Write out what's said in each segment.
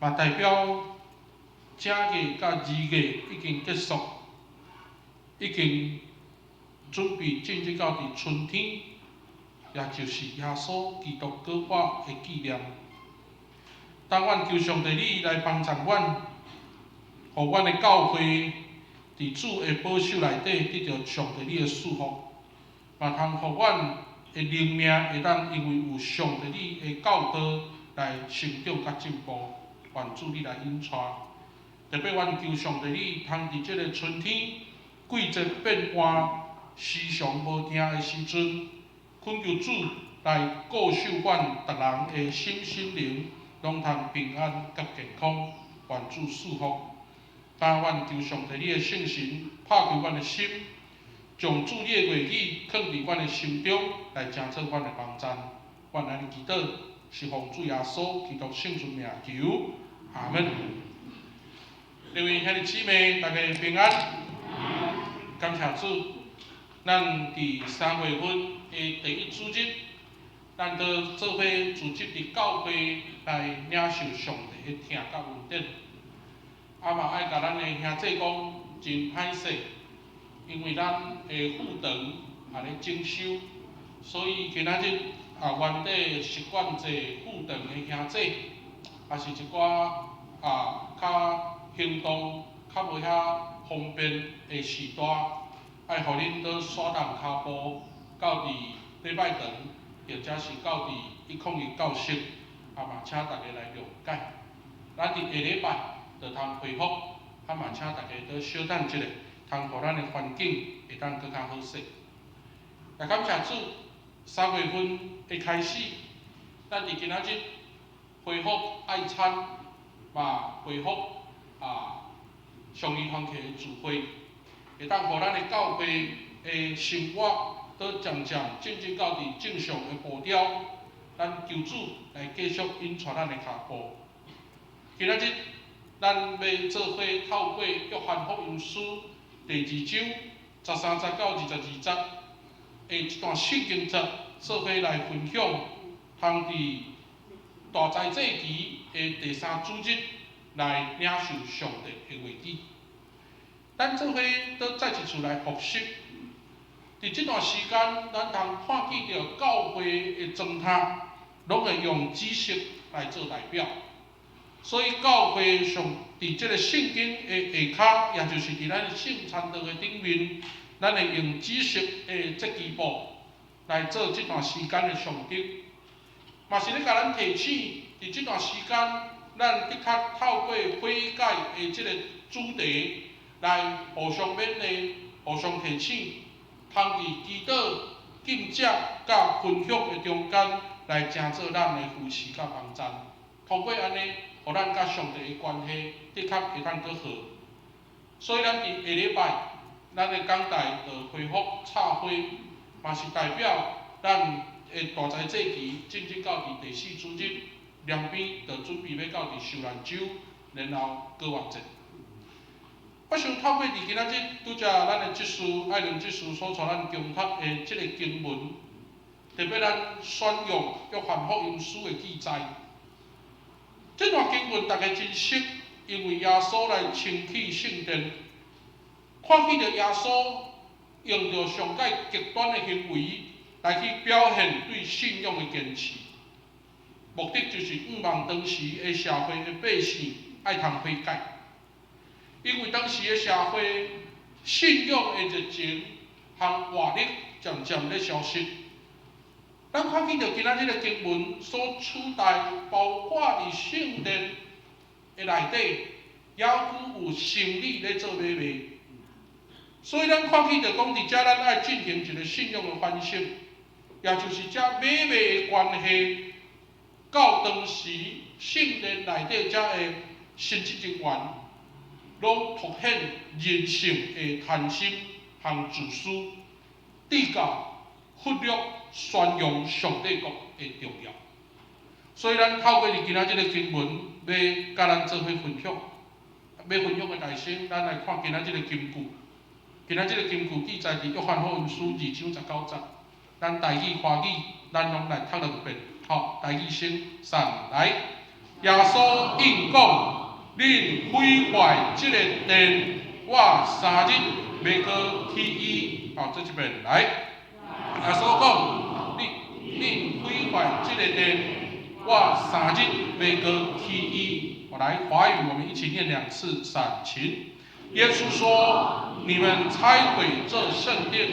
嘛代表正月甲二月已经结束，已经准备进入到伫春天，也就是耶稣基督复活的纪念。当阮求上帝你来帮助阮，互阮的教会伫主的保守内底得到上帝你的祝福，嘛通互阮的灵命会当因为有上帝你的教导来成长甲进步，愿主你来引带。特别阮求上帝你通伫即个春天季节变换、时常无定的时阵，恳求主来顾守阮逐人的心灵，拢通平安甲健康，愿主赐福。但愿求上帝你的圣神拍开阮的心，将主你的话语放伫阮的心中，来成做阮的帮助。愿安尼祈祷，是奉主耶稣基督圣尊名求，阿门。各位兄弟姊妹，大家平安，感谢主。咱伫3月份的第一主日，咱都做伙组织伫教会来领受上帝的听甲恩典。嘛爱甲咱的兄弟讲，真歹势，因为咱的课堂也咧整修，所以今仔日原底习惯坐课堂的兄弟，也是一寡较行动较无遐方便的时代，爱互恁倒耍动骹步到伫礼拜堂，或者是到伫101教室，嘛请大家来谅解。咱伫下礼拜就通恢复，嘛请大家倒稍等一下，通互咱的环境会当更较好势。也感谢主，3月份的开始，咱伫今仔日恢复爱餐，嘛恢复上义团契的聚会，会当互咱的教会的生活都渐渐进入到伫正常的步调。咱求主来继续引带咱的脚步。今仔日咱要做伙透过约翰福音书第2章13节到22节的一段圣经节，做伙来分享，通伫大斋祭期的第3主日来领受上帝的话语。咱做伙倒再一次来复习。伫这段时间，咱通看见着教会的状态，拢会用知识来做代表。所以教会上伫这个圣经的下骹，也就是伫咱的圣餐桌的顶面，咱会用知识的这基步来做这段时间的上德，嘛是咧甲咱提醒，伫这段时间，咱的确透过悔改的这个主题，来互相勉励、互相提醒，通伫祈祷、敬ce甲分享的中间，来成做咱的扶持甲帮助。通过安尼，互咱甲上帝的关系的确会当更好。所以咱伫下礼拜，咱的讲台就恢复插花，嘛是代表咱的大斋祭期进入到伫第4主日，两边就准备要到伫受难周，然后过完节。我想透过伫今仔日拄则咱的执事爱伦执事所带咱共读的即个经文，特别咱选用约翰福音书的记载。这段经文大家真熟，因为耶稣来清起圣殿，看见着耶稣用着上界极端的行为来去表现对信仰的坚持，目的就是望当时的社会的百姓爱通悔改，因为当时的社会信仰的热情和活力渐渐咧消失。咱看见着今仔日的经文所取代，包括伫圣殿的内底，也有生理咧做买卖。所以咱看见着讲，伫遮咱爱进行一个信仰的反省，也就是遮买卖的关系，到当时圣殿内底遮的神职人员，拢凸显人性的贪心和自私，至到忽略宣扬上帝国的重要。所以咱透过今仔日的经文，要甲咱做伙分享。要分享的内容，咱来看今仔日的金句。今仔日的金句记载伫约翰福音书2章19节。咱台语、华语，咱拢来读2遍。好，台语先，3来。耶稣应讲：恁毁坏这个殿，我3日要搁起伊。好，这一遍来。耶稣讲：恁毁坏这个殿，我3日要搁起伊。我来华语，我们一起念2次3请。耶稣说：你们拆毁这圣殿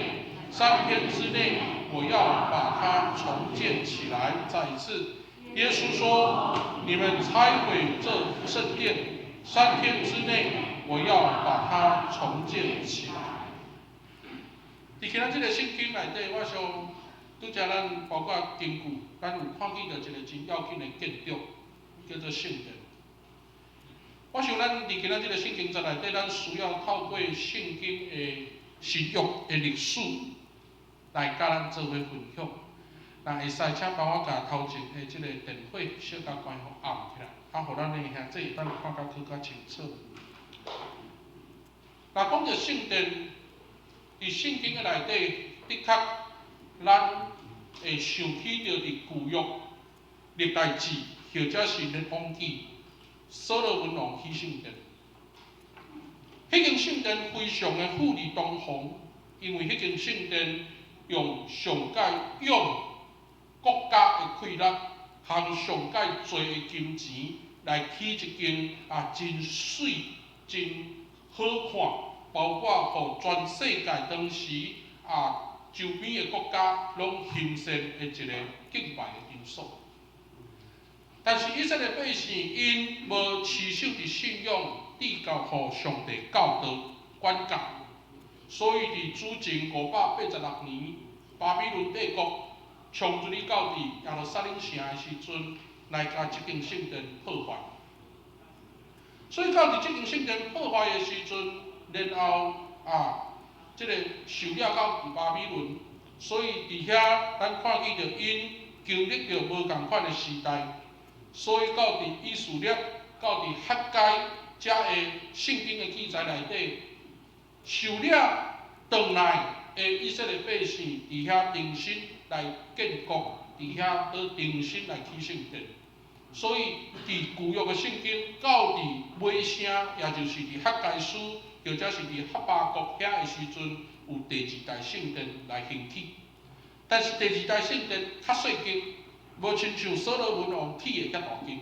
，3天之内，我要把它重建起来。再一次。耶稣说：你们拆毁这圣殿，3天之内，我要把它重建起来。伫今仔这个圣经内底，我想拄则咱包括根据，咱有看见到一个真要紧的建筑，叫做圣殿。我想咱伫今仔这个圣经在内底，咱需要透过圣经的神约的历史，来甲咱做伙分享。那会使，请帮我甲头前的即个电火小甲关互暗起来，啊，互咱的兄弟咱看甲更较清楚。那讲到圣殿，伫圣经的内底，的确，咱会想起着伫旧约、历代志，或者是列王记，所罗门王起圣殿。迄间圣殿非常的富丽堂皇，因为迄间圣殿用上界用国家的快乐，含上界多的金钱来起一间真水、真好看，包括互全世界当时周边的国家拢欣赏的一个敬拜的因素。但是以色列百姓因无持守伫信仰，递交互上帝教导管教，所以伫主前586年，巴比伦帝国冲入去到伫耶路撒冷城的时阵，来甲这间圣殿破坏。所以到伫这间圣殿破坏的时阵，然后这个受了到巴比伦，所以伫遐咱看见着因经历着无共款的时代，所以到伫以斯列，到伫哈该遮的圣经的记载内底，受了转来的以色列百姓伫遐重新来建国，伫遐去重新来起圣殿。所以伫旧约的圣经到伫尾声，也就是伫哈该书，或者是伫哈巴谷遐的时阵，有第2代圣殿来兴起。但是第2代圣殿较细间，无亲像所罗门王起的遐大间。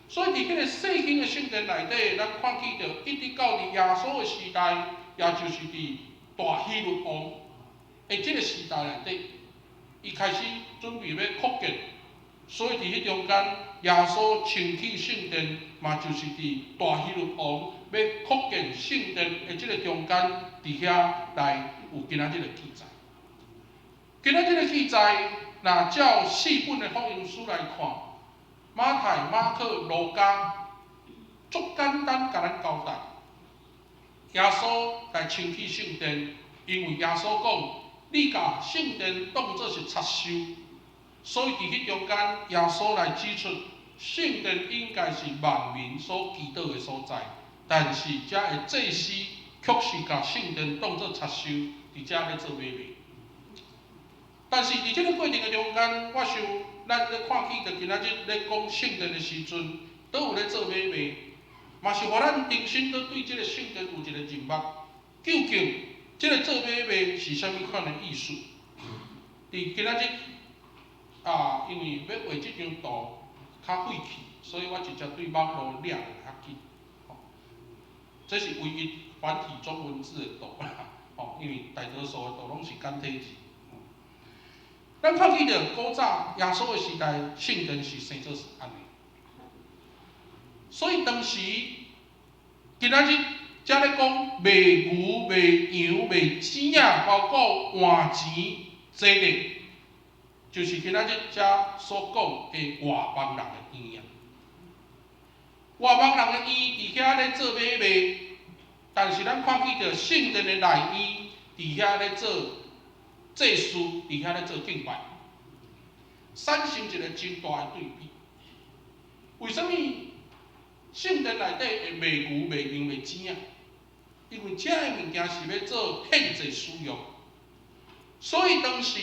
所以伫迄个细间的圣殿内底，咱看见着一直到伫耶稣的时代，也就是伫大希律王的即个时代内底，伊开始准备要扩建。所以伫迄中间，耶稣重启圣殿，嘛就是伫大希律王要扩建圣殿的即个中间，伫遐来有今仔日的记载。今仔日的记载，若照4本的福音书来看，马太、马可、路加，足简单甲咱交代，耶稣来重启圣殿，因为耶稣讲，你甲圣殿当作是插修。所以伫迄中间，耶稣来指出，圣殿应该是万民所祈祷的所在，但是遮的祭司却是甲圣殿当作插修，伫遮咧做买卖。但是伫即个过程的中间，我想咱咧看见着今仔日咧讲圣殿的时阵，都有咧做买卖，嘛是互咱重新都对即个圣殿有一个认捌。究竟即个做买卖是啥物款的意思？伫今仔日。因为要画即张图较费气，所以我直接对网络掠来较紧。这是唯一繁体中文字的图啦，因为大多数的图拢是简体字。咱看见着古早耶稣的时代，圣殿是生做是安尼。所以当时今仔日才咧讲卖牛、卖羊、卖钱仔，包括换钱、坐咧。就是今仔日遮所讲的外邦人的院啊，外邦人的院伫遐咧做买卖，但是咱看见着圣殿的内院伫遐咧做祭司，伫遐咧做敬拜，产生一个真大的对比。为什么圣殿内底会卖牛、卖羊、卖钱啊？因为遮的物件是要做献祭使用。所以当时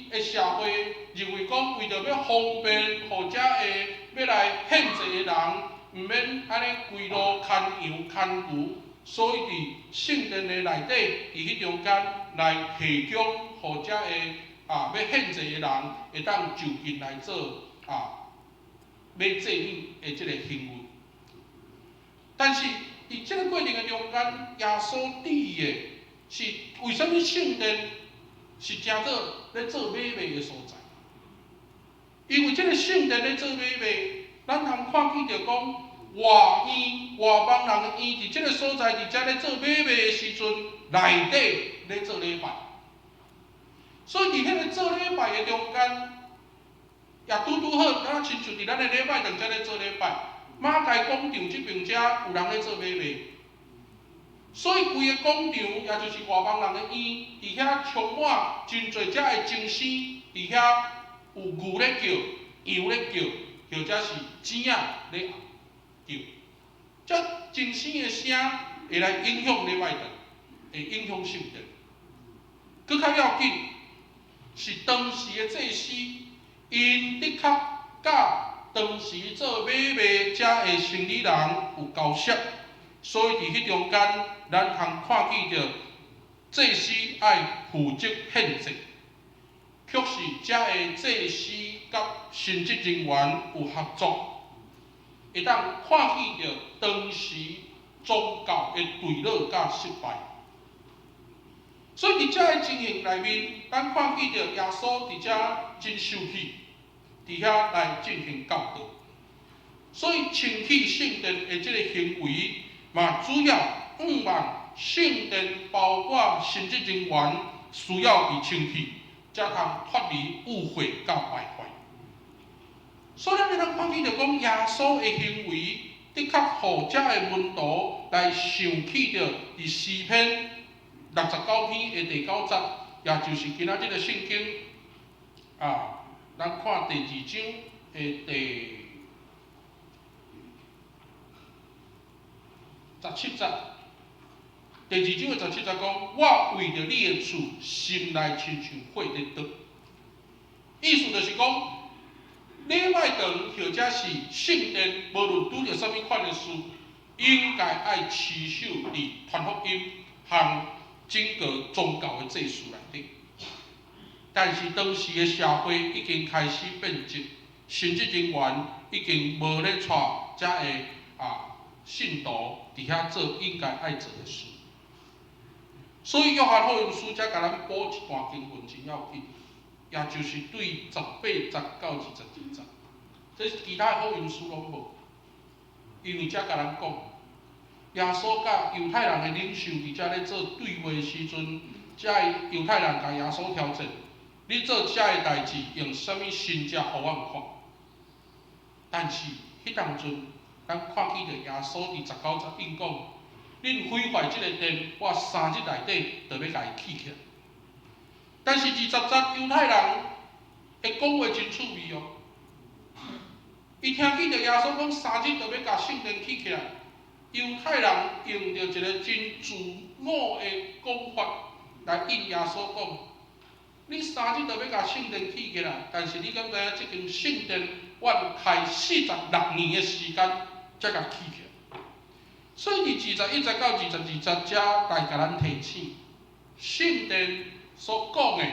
的社会认为讲，为着要方便互遮的要来献祭的人，毋免安尼规路牵羊牵牛，所以伫圣殿的内底，伫迄中间来提供，互遮个要献祭的人会当就近来做买祭品的即个行为。但是伫即个过程的中间，耶稣注意的是为什么圣殿是诚做咧做买卖的所在？因为即个圣殿咧做买卖，咱通看见着讲外院外邦人的院，伫即个所在，伫遮咧做买卖的时阵，内底咧做礼拜。所以伫迄个做礼拜的中间，也拄好，咱亲像伫咱的礼拜堂遮咧做礼拜。马街广场即边遮有人咧做买卖，所以规个广场也就是外邦人的院，伫遐充满真侪遮的精神，伫遐有牛咧叫，羊咧叫，或者是钱仔咧叫，遮精神的声会来影响礼拜堂，会影响圣殿。搁较要紧是当时的祭司，因的确甲当时做买卖遮的生意人有交涉，所以伫迄中间，咱通看见着祭司爱负责献祭，却是遮的祭司甲神职人员有合作，会当看见着当时宗教的对立甲失败。所以伫遮的情形内面，咱看见着耶稣伫遮真受气。伫遐来进行教导，所以清气圣殿的即个行为，嘛主要仰望圣殿包括神职人员需要被清气，才通脱离污秽甲败坏。所以咱通看见着讲耶稣的行为，的确互遮的门徒来想起着伫诗篇69篇的第9节，也就是今仔日的圣经咱看第2章的第17节，第2章的17节讲：我为着你的厝，心内亲像火在烧。意思就是讲，礼拜堂或者是圣殿，无论拄着什么款的事，应该爱持守伫传福音和整个宗教的祭祀内底。但是当时的社会已经开始变质，神职人员已经无咧带遮个信徒伫遐做应该爱做的事。所以约翰福音书才甲咱补一段经文真要紧，也就是对18、19、22节，这是其他福音书拢无，因为才甲咱讲，耶稣甲犹太人的领袖伫遮咧做对话的时阵，遮个犹太人甲耶稣挑战。你做遮个代志，用什么身价互我看？但是迄当阵，咱看见着耶稣伫19节应讲：恁毁坏即个殿，我3日内底就要甲伊起起来。但是20节犹太人会讲话真趣味哦，伊听见着耶稣讲3日就要甲圣殿起起来，犹太人用着一个真自我的讲法来应耶稣讲。你3日就要甲圣殿起起来，但是你敢知影即间圣殿，我开46年的时间才甲起起来。所以伫21节到22节遮来甲咱提醒，圣殿所讲的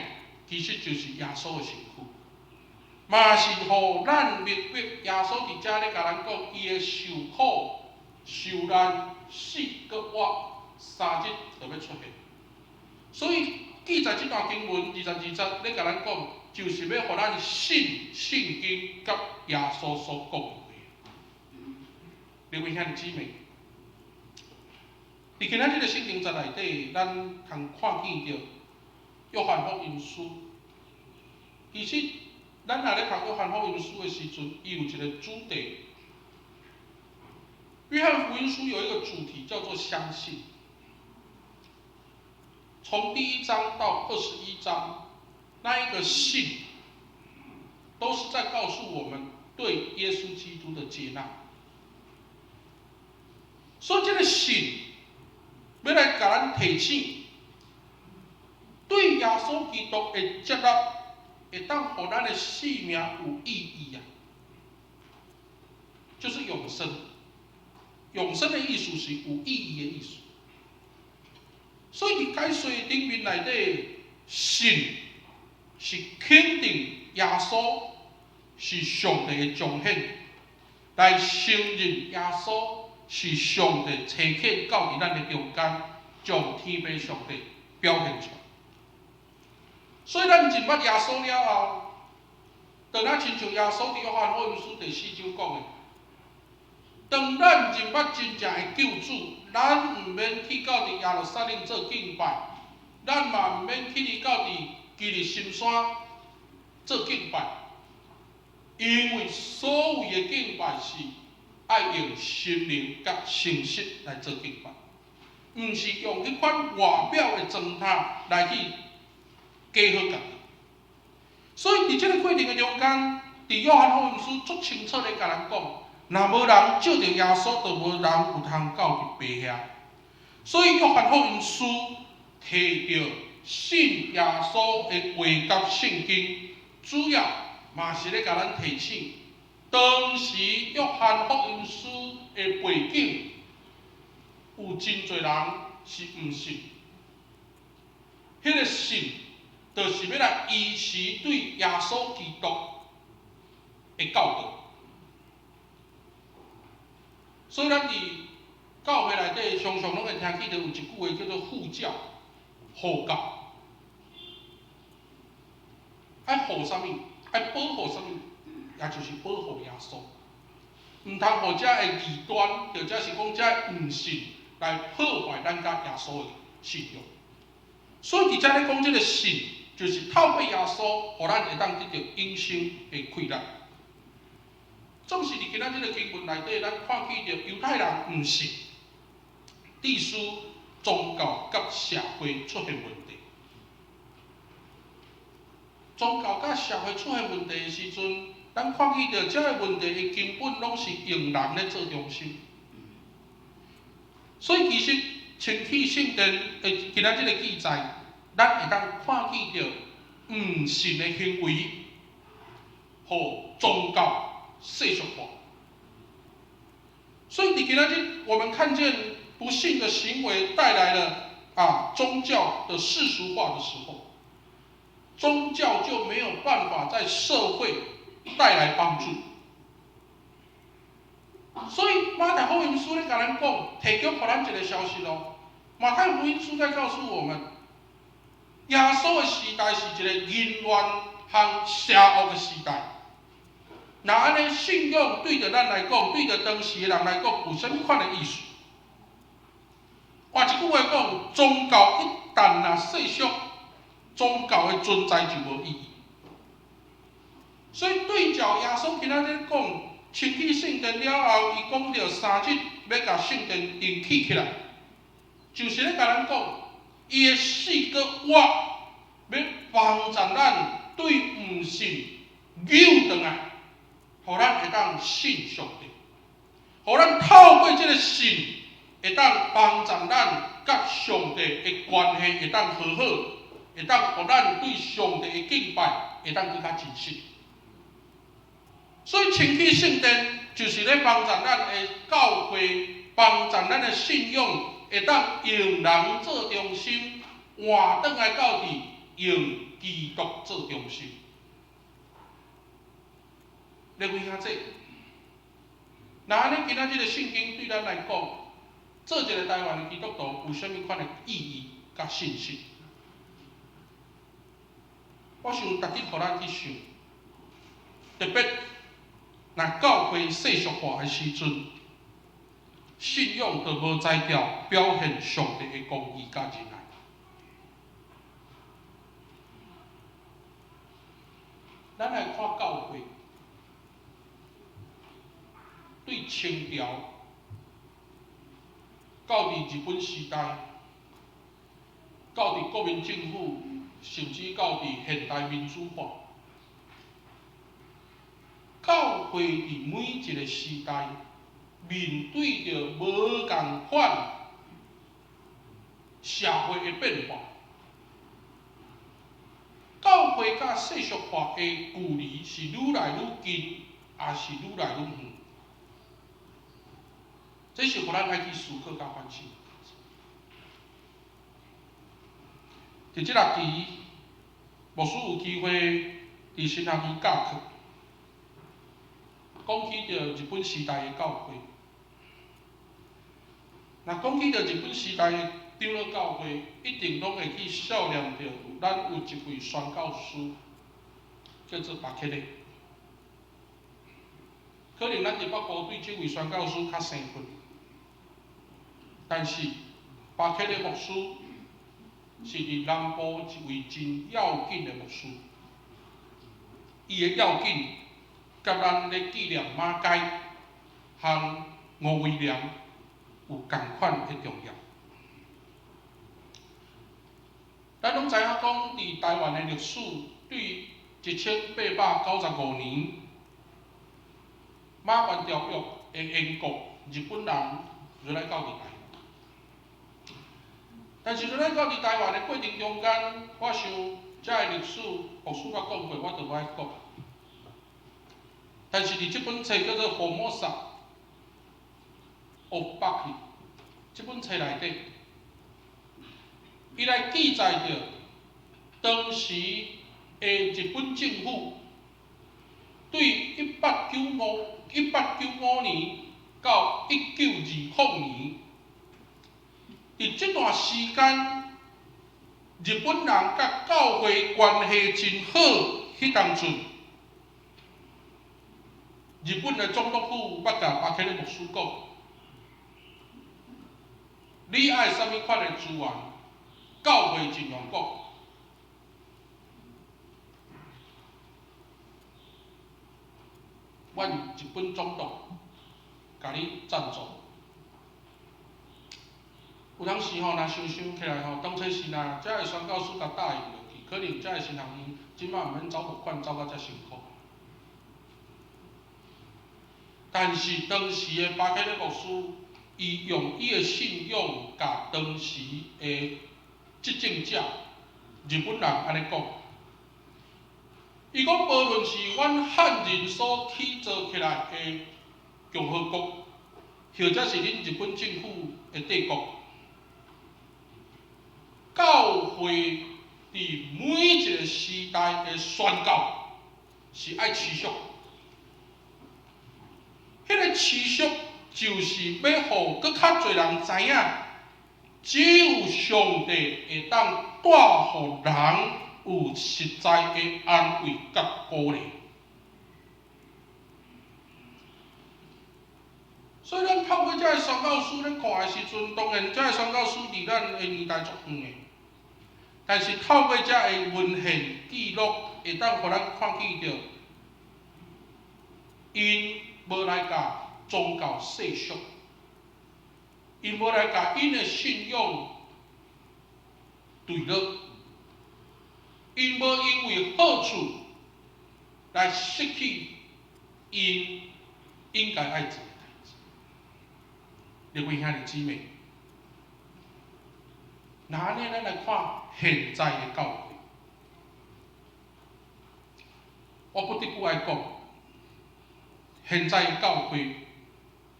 其实就是耶稣的身躯，嘛是互咱明白耶稣伫遮咧甲咱讲，伊的受苦、受难、死，搁活3日就要出现。所以记载即段经文22节咧，甲咱讲，就是要互咱信圣经甲耶稣所讲的话。各位兄弟姊妹，伫今仔日的圣经节内底，咱通看见着约翰福音书。其实，咱若咧读约翰福音书的时阵，伊有一个主题。约翰福音书有一个主题叫做相信。从第1章到21章，那一个信，都是在告诉我们对耶稣基督的接纳。所以这个信，要来甲咱提醒，对耶稣基督的接纳，会当互咱的生命有意义啊。就是永生。永生的意思是有意义的意思。所以伫解说顶面内底，信是肯定耶稣是上帝的彰显，来承认耶稣是上帝差遣到伫咱的中间，将天父上帝表现出来。所以咱认捌耶稣了后，就咱亲像耶稣伫约翰福音书第4章讲的，当咱认捌真正的救主，咱毋免去到伫耶路撒冷做敬拜，咱嘛毋免去到伫基利心山做敬拜，因为所有的敬拜是爱用心灵甲诚实来做敬拜，毋是用迄款外表的状态来去加好家己。所以伫即个过程的中间，伫约翰福音书足清楚地甲咱讲，若无人照着耶稣，就无人有通到伫爸遐。所以约翰福音书摕着信耶稣的话甲圣经，主要嘛是咧甲咱提醒，当时约翰福音书的背景，有真侪人是毋信，迄个信，就是要来维持对耶稣基督的教导。所以咱伫教会内底，常常拢会听见到有一句话叫做护教、护教。爱护啥物？爱保护啥物？也就是保护耶稣，毋通互遮的异端，或者是讲遮毋信来破坏咱甲耶稣的信仰。所以伫遮咧讲即个信，就是透过耶稣，互咱会当得到永生的快乐。总是伫今仔日个经文内底，咱看见着犹太人毋信，历史、宗教甲社会出现问题。宗教甲社会出现问题的时阵，咱看见着遮个问题的根本拢是用人咧做中心。所以其实清启圣殿的今仔日个记载，咱会当看见着毋信的行为，和宗教世俗化。所以伫今仔日，我们看见不信的行为带来了宗教的世俗化的时候，宗教就没有办法在社会带来帮助。所以马太福音书咧甲咱讲，提供互咱一个消息咯。马太福音书在告诉我们，耶稣的时代是一个淫乱和邪恶的时代。那安尼信仰对着咱来讲，对着当时的人来讲，有啥物款的意思？换一句话讲，宗教一旦世俗，宗教的存在就无意义。所以对照耶稣今仔日讲，清启圣殿了后，伊讲着3日要甲圣殿重启起来，就是咧甲咱讲，伊的死搁活，要帮助咱对毋信扭转来。互咱会当信上帝，互咱透过这个信，会当帮助咱甲上帝的关系会当和好，会当互咱对上帝的敬拜会当更加真实。所以清启圣殿就是咧帮助咱的教会，帮助咱的信仰会当用人做中心，换转来到底用基督做中心。咧为虾这？那安尼今仔日的圣经对咱来讲，做一个台湾的基督徒有啥物款的意义甲信息？我想逐日互咱去想，特别若教会世俗化的时阵，信仰就无才调表现上帝的公义甲仁爱。咱来看教会。对清朝到伫日本时代，到伫国民政府，甚至到伫现代民主化，教会伫每一个时代面对着无共款社会的变化，教会甲世俗化的距离是愈来愈近，也是愈来愈远。这是互咱爱去思考甲反省。伫即学期，牧师有机会伫新学期教课，讲起着日本时代的教会。若讲起着日本时代的长老教会，一定拢会去想念着咱有一位宣教师，叫做巴克勒。可能咱伫北部对这位宣教师较生分，但是巴克勒牧师是伫南部一位真要紧的牧师。伊的要紧，甲咱咧纪念马偕和吴威廉有共款的重要。咱拢知影讲，伫台湾的历史对1895年马关条约的英国、日本人入来到伫台湾，但是入来到伫台湾的过程中间，我想遮个历史牧师捌讲过，我就无爱讲。但是伫即本册叫做《Formosa of Bucky》即本册内底，伊来记载着当时的日本政府对1895年到1920年，伫即段时间，日本人甲教会关系真好。迄当阵，日本的总督府捌甲巴克勒牧师讲：你爱啥物款的资源，教会尽量讲。阮日本总督甲你赞助。有当时若想起来当初是若遮个宣教师甲答应落去，可能遮个新学院即摆毋免走募款走到遮辛苦。但是当时的巴克勒牧师，伊用伊的信仰，甲当时的执政者日本人安尼讲。伊讲，无论是阮汉人所起造起来的共和国，或者是恁日本政府的帝国，教会伫每一个时代的宣教是爱持续。迄个持续就是要互搁较侪人知影，只有上帝会当带互人有实在的安慰甲鼓励。所以咱透过遮个宣教书咧看的时阵，当然遮个宣教书离咱的年代足远的，但是透过遮个文献记录，会当互咱看见着因无来甲宗教世俗，因无来甲因的信仰对立，因无因为好处来失去因应该爱做的代志。各位兄弟姊妹，那安尼咱来看现在的教会，我不得不爱讲。现在的教会，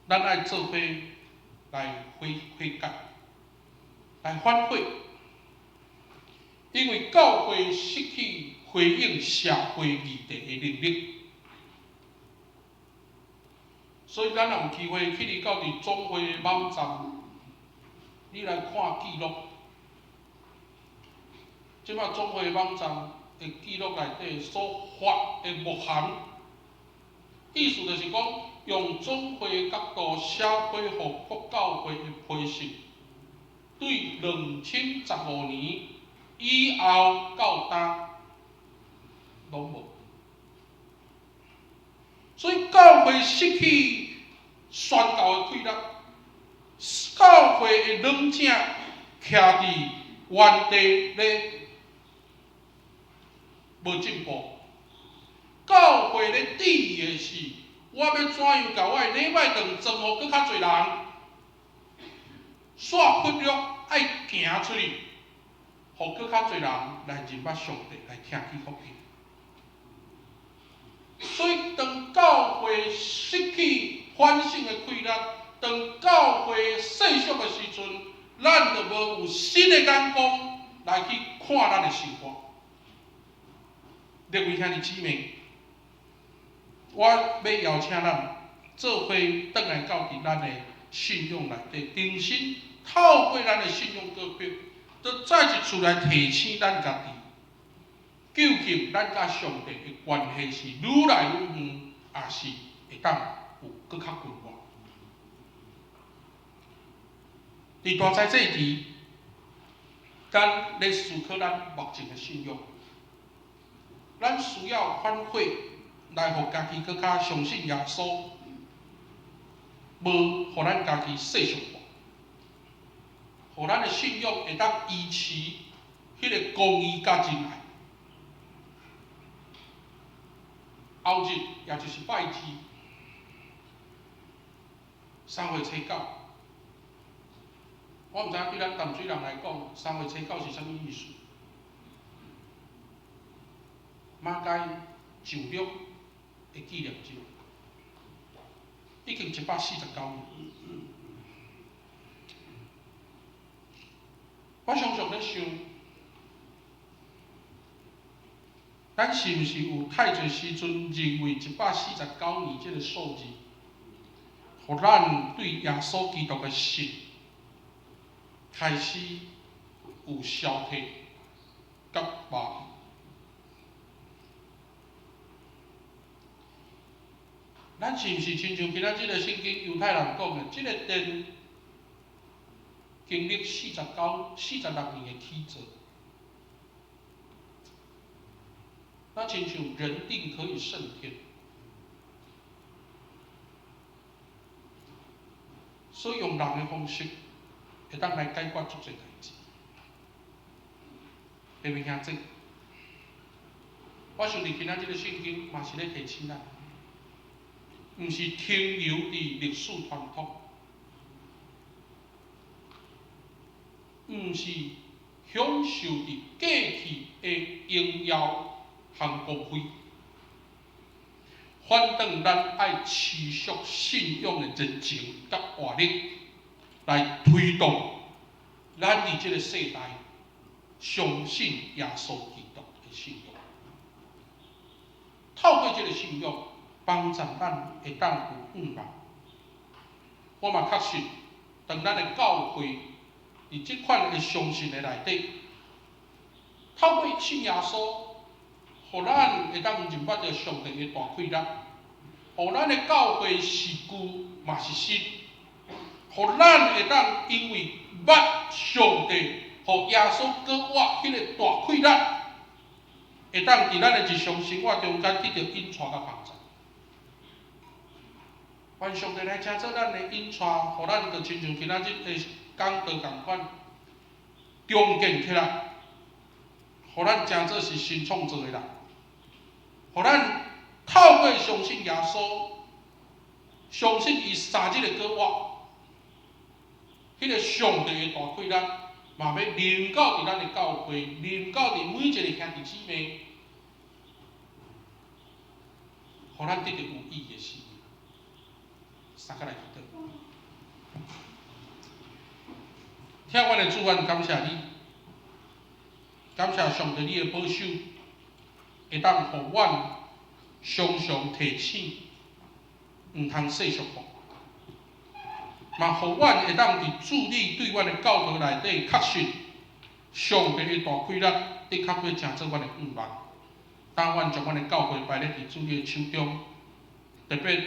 咱爱做伙来悔改，来反悔，因为教会失去回应社会议题的能力，所以咱若有机会去到伫总会的网站，你来看记录。即摆总会的网站的记录内底所发的目含。意思就是讲，用总会的角度写批互各教会的批示，对2015年以后到今拢无。所以教会失去宣教的规律，教会的软正徛伫原地咧无进步。教会咧旨意的是，我要怎样甲我的礼拜堂装互搁较侪人，煞忽略爱行出去，互搁较侪人来认捌上帝，来听去福音。所以，当教会失去反省的规律，当教咱就无有新的眼光来去看咱的生活。各位兄弟姊妹，我要邀请咱做伙倒来到伫咱的信仰内底，重新透过咱的信仰告别，再再一次来提醒咱家己，究竟咱甲上帝的关系是愈来愈远，还是会当有搁较近远？伫大灾这期，咱咧思考咱目前的信仰，咱需要反悔，来互家己搁较相信耶稣，无互咱家己世俗化，互咱的信仰会当维持迄个公义甲仁爱。后日也就是拜日，3月初9。我毋知影对咱淡水人来讲，3月初9是啥物意思？马街上陆的纪念日，已经149年。我常常咧想，咱是毋是有太侪时阵认为149年这个数字，互咱对耶稣基督的信开始有消退甲麻痹？咱是毋是亲像今仔日个圣经犹太人讲的，这个殿经历46年的起造，那亲像人定可以胜天，所以用人的方式会当来解决足侪代志。各位兄弟，我想伫今仔日个圣经嘛是咧提醒咱。毋是停留伫历史传统，毋是享受伫过去的荣耀和光辉，反倒咱爱持续信仰的热情甲活力，来推动咱伫这个世代相信耶稣基督的信仰。透过这个信仰，帮助咱会当有盼望。我嘛确实，当咱的教会伫即款的相信的内底，透过信耶稣，互咱会当认捌着上帝的大快乐，互咱的教会事故嘛是新，互咱会当因为捌上帝，互耶稣给我迄个大快乐，会当伫咱的日常生活中间得到引带甲帮助。愿上帝来请做咱的引带，互咱就亲像今仔日的讲道共款，重建起来，互咱真做是新创造的人，互咱透过相信耶稣，相信伊3日的给我，迄个上帝的大快乐，嘛要临到伫咱的教会，临到伫每一个兄弟姊妹，互咱得到有意义的生命。三个来祈祷，听阮的主，愿感谢你，感谢上帝你的保守，会当互阮常常提醒，毋通世俗化，嘛互阮会当伫主你对阮的教导内底确信，上帝的大快乐的确要成做阮的盼望。当阮将阮的教会摆咧伫主你的手中，特别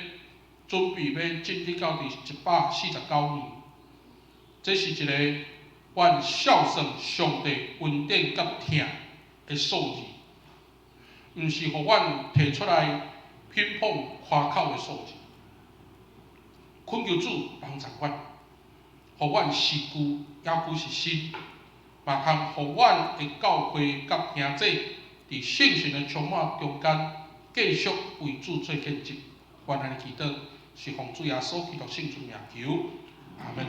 准备要进入到第149年，这是一个阮孝顺上帝恩典甲疼的数字，毋是互阮摕出来偏捧夸口的数字。恳求主帮助阮，互阮事旧也旧是新，嘛通互阮的教会甲兄弟伫圣神的充满中间，继续为主做见证。愿安尼祈祷，是奉主耶稣基督圣主名求，阿门。